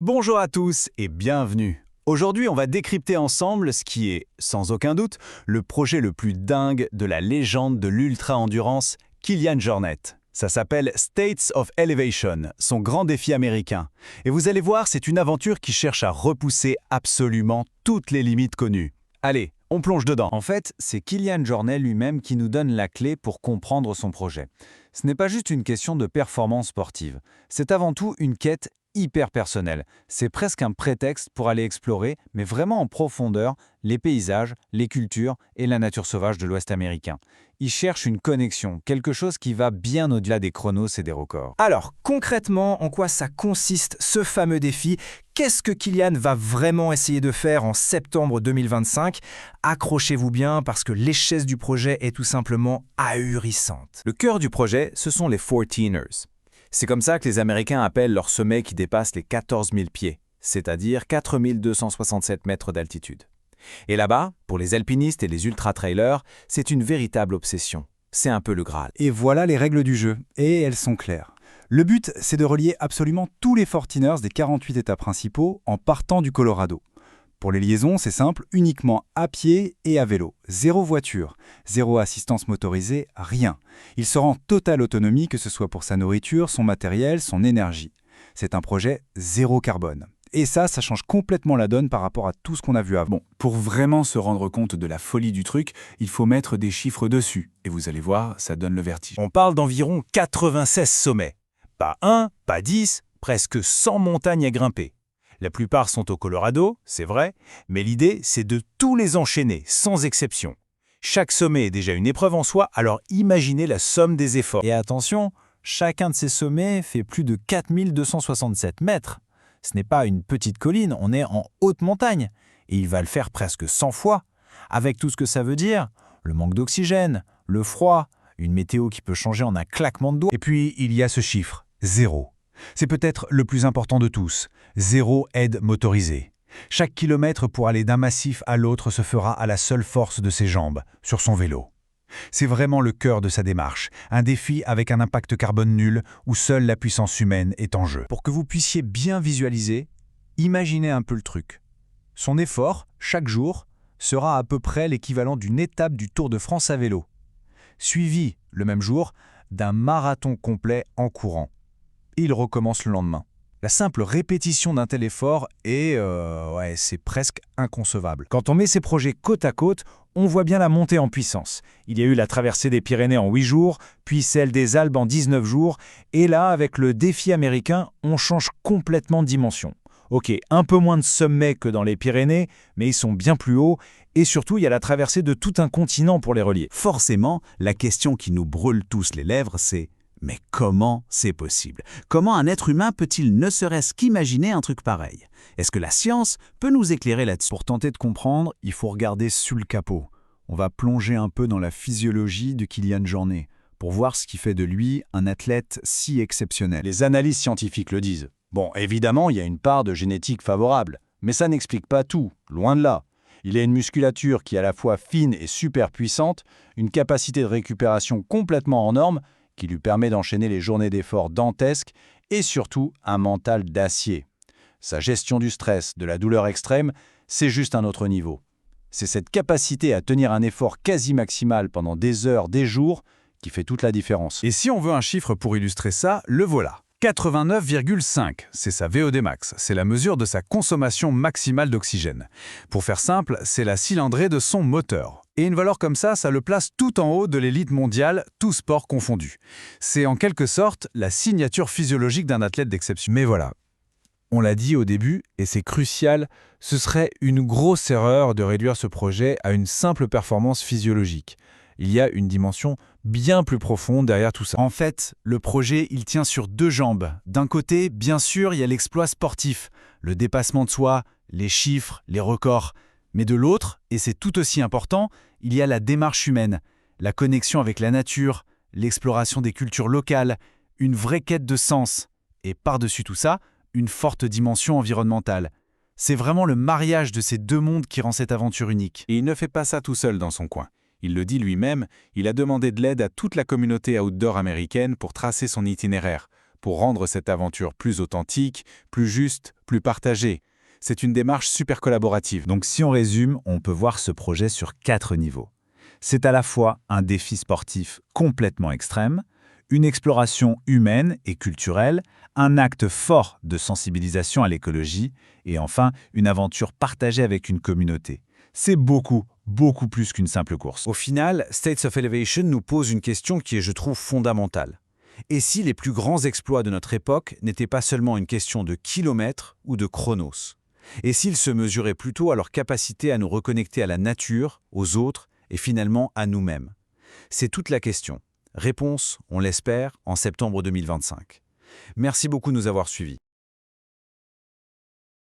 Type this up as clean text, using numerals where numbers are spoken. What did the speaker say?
Bonjour à tous et bienvenue. Aujourd'hui, on va décrypter ensemble ce qui est, sans aucun doute, le projet le plus dingue de la légende de l'ultra-endurance, Kilian Jornet. Ça s'appelle States of Elevation, son grand défi américain. Et vous allez voir, c'est une aventure qui cherche à repousser absolument toutes les limites connues. Allez, on plonge dedans. En fait, c'est Kilian Jornet lui-même qui nous donne la clé pour comprendre son projet. Ce n'est pas juste une question de performance sportive, c'est avant tout une quête hyper personnelle. C'est presque un prétexte pour aller explorer, mais vraiment en profondeur, les paysages, les cultures et la nature sauvage de l'Ouest américain. Il cherche une connexion, quelque chose qui va bien au-delà des chronos et des records. Alors, concrètement, en quoi ça consiste ce fameux défi? Qu'est-ce que Kilian va vraiment essayer de faire en septembre 2025? Accrochez-vous bien parce que l'échelle du projet est tout simplement ahurissante. Le cœur du projet, ce sont les 14ers. C'est comme ça que les Américains appellent leur sommet qui dépasse les 14 000 pieds, c'est-à-dire 4 267 mètres d'altitude. Et là-bas, pour les alpinistes et les ultra-trailers, c'est une véritable obsession. C'est un peu le Graal. Et voilà les règles du jeu, et elles sont claires. Le but, c'est de relier absolument tous les 14ers des 48 États principaux en partant du Colorado. Pour les liaisons, c'est simple, uniquement à pied et à vélo. Zéro voiture, zéro assistance motorisée, rien. Il sera en totale autonomie, que ce soit pour sa nourriture, son matériel, son énergie. C'est un projet zéro carbone. Et ça change complètement la donne par rapport à tout ce qu'on a vu avant. Bon, pour vraiment se rendre compte de la folie du truc, il faut mettre des chiffres dessus. Et vous allez voir, ça donne le vertige. On parle d'environ 96 sommets. Pas 1, pas 10, presque 100 montagnes à grimper. La plupart sont au Colorado, c'est vrai, mais l'idée, c'est de tous les enchaîner, sans exception. Chaque sommet est déjà une épreuve en soi, alors imaginez la somme des efforts. Et attention, chacun de ces sommets fait plus de 4 267 mètres. Ce n'est pas une petite colline, on est en haute montagne. Et il va le faire presque 100 fois, avec tout ce que ça veut dire, le manque d'oxygène, le froid, une météo qui peut changer en un claquement de doigts. Et puis, il y a ce chiffre, 0. C'est peut-être le plus important de tous, 0 aide motorisée. Chaque kilomètre pour aller d'un massif à l'autre se fera à la seule force de ses jambes, sur son vélo. C'est vraiment le cœur de sa démarche, un défi avec un impact carbone nul où seule la puissance humaine est en jeu. Pour que vous puissiez bien visualiser, imaginez un peu le truc. Son effort, chaque jour, sera à peu près l'équivalent d'une étape du Tour de France à vélo, suivi, le même jour, d'un marathon complet en courant. Et il recommence le lendemain. La simple répétition d'un tel effort c'est presque inconcevable. Quand on met ces projets côte à côte, on voit bien la montée en puissance. Il y a eu la traversée des Pyrénées en 8 jours, puis celle des Alpes en 19 jours, et là, avec le défi américain, on change complètement de dimension. Ok, un peu moins de sommets que dans les Pyrénées, mais ils sont bien plus hauts, et surtout, il y a la traversée de tout un continent pour les relier. Forcément, la question qui nous brûle tous les lèvres, c'est « mais comment c'est possible? Comment un être humain peut-il ne serait-ce qu'imaginer un truc pareil? Est-ce que la science peut nous éclairer là-dessus ?» Pour tenter de comprendre, il faut regarder sous le capot. On va plonger un peu dans la physiologie de Kilian Jornet pour voir ce qui fait de lui un athlète si exceptionnel. Les analyses scientifiques le disent. Bon, évidemment, il y a une part de génétique favorable, mais ça n'explique pas tout, loin de là. Il a une musculature qui est à la fois fine et super puissante, une capacité de récupération complètement hors norme, qui lui permet d'enchaîner les journées d'efforts dantesques, et surtout un mental d'acier. Sa gestion du stress, de la douleur extrême, c'est juste un autre niveau. C'est cette capacité à tenir un effort quasi maximal pendant des heures, des jours, qui fait toute la différence. Et si on veut un chiffre pour illustrer ça, le voilà. 89,5, c'est sa VO2 max, c'est la mesure de sa consommation maximale d'oxygène. Pour faire simple, c'est la cylindrée de son moteur. Et une valeur comme ça le place tout en haut de l'élite mondiale, tous sports confondus. C'est en quelque sorte la signature physiologique d'un athlète d'exception. Mais voilà, on l'a dit au début, et c'est crucial, ce serait une grosse erreur de réduire ce projet à une simple performance physiologique. Il y a une dimension bien plus profonde derrière tout ça. En fait, le projet, il tient sur deux jambes. D'un côté, bien sûr, il y a l'exploit sportif, le dépassement de soi, les chiffres, les records. Mais de l'autre, et c'est tout aussi important, il y a la démarche humaine, la connexion avec la nature, l'exploration des cultures locales, une vraie quête de sens. Et par-dessus tout ça, une forte dimension environnementale. C'est vraiment le mariage de ces deux mondes qui rend cette aventure unique. Et il ne fait pas ça tout seul dans son coin. Il le dit lui-même, il a demandé de l'aide à toute la communauté outdoor américaine pour tracer son itinéraire, pour rendre cette aventure plus authentique, plus juste, plus partagée. C'est une démarche super collaborative. Donc si on résume, on peut voir ce projet sur 4 niveaux. C'est à la fois un défi sportif complètement extrême, une exploration humaine et culturelle, un acte fort de sensibilisation à l'écologie et enfin une aventure partagée avec une communauté. C'est beaucoup plus qu'une simple course. Au final, States of Elevation nous pose une question qui est, je trouve, fondamentale. Et si les plus grands exploits de notre époque n'étaient pas seulement une question de kilomètres ou de chronos? Et s'ils se mesuraient plutôt à leur capacité à nous reconnecter à la nature, aux autres et finalement à nous-mêmes? C'est toute la question. Réponse, on l'espère, en septembre 2025. Merci beaucoup de nous avoir suivis.